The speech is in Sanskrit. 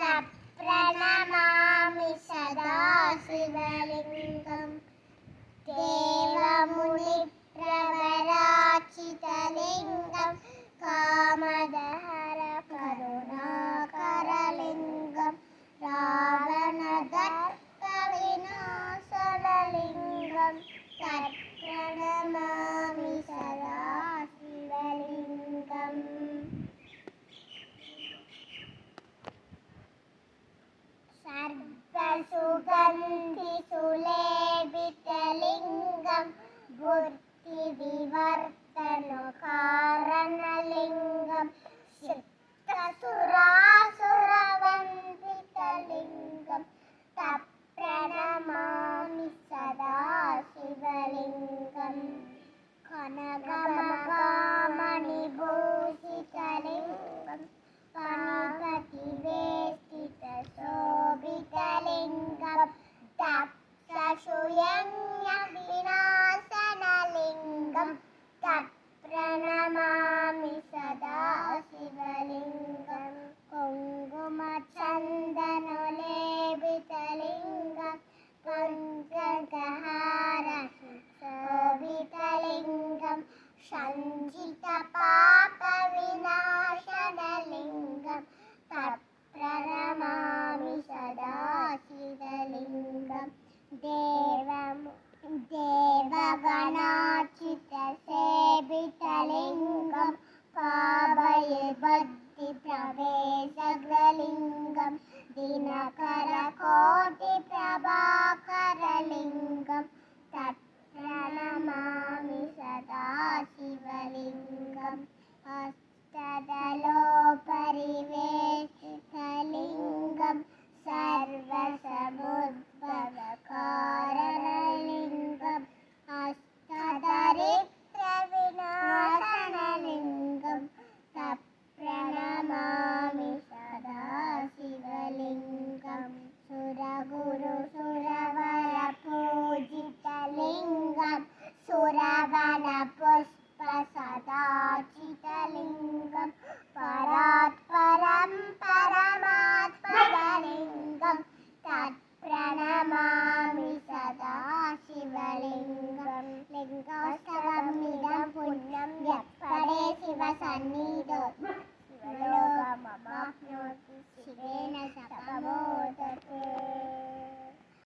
प्रणमामि सदा शिवलिङ्गं देवमुनिप्रवराचितलिङ्गं कामदहर करुणाकरलिङ्गं रावणदर्पविनाशनलिङ्गं तत्प्रणमामि सदा शिवलिङ्गम् सर्वसुगन्धिसुलेपितलिङ्गं बुद्धिविवर्तनकारणलिङ्गं सिद्धसुरासुरवन्दितलिङ्गं तत्प्रणमामि सदा शिवलिङ्गं कनकमहामणिभूषितलिङ्गं पार्वतीवेष्टितशोभितलिङ्गं दक्षशूयज्ञविनाशनलिङ्गं तत्प्रणमामि सदा शिवलिङ्गं कुङ्कुमचन्दनलेपितलिङ्गं पञ्चगहारशोभितलिङ्गं सञ्चितपापविनाशनलिङ्गं तत्प्रणमामि सदा शिवलिङ्गं देवगणार्चितसेवितलिङ्गं पावयभक्तिप्रवेशलिङ्गं दिनकरकोटिप्रभाकरलिङ्गं तत्प्रणमामि सदा शिवलिङ्गं हस्तदलोपरिवेष्टितलिङ्गं सर्वसमुद्भवकारणलिङ्गं हस्तदरिद्रविनाशनलिङ्गं तत्प्रणमामि सदा शिवलिङ्गं सुरगुरुसुरवरपूजितलिङ्गं सुरवनपुष्पसदाचितलिङ्गं परात्परं परमात्मलिङ्गं तत्प्रणमामि सदा शिवलिङ्गं लिङ्गोत्सवमिदं पुण्यं यत्परे शिवसन्निधौ शिवलोकमवाप्नोति शिवेन सपमो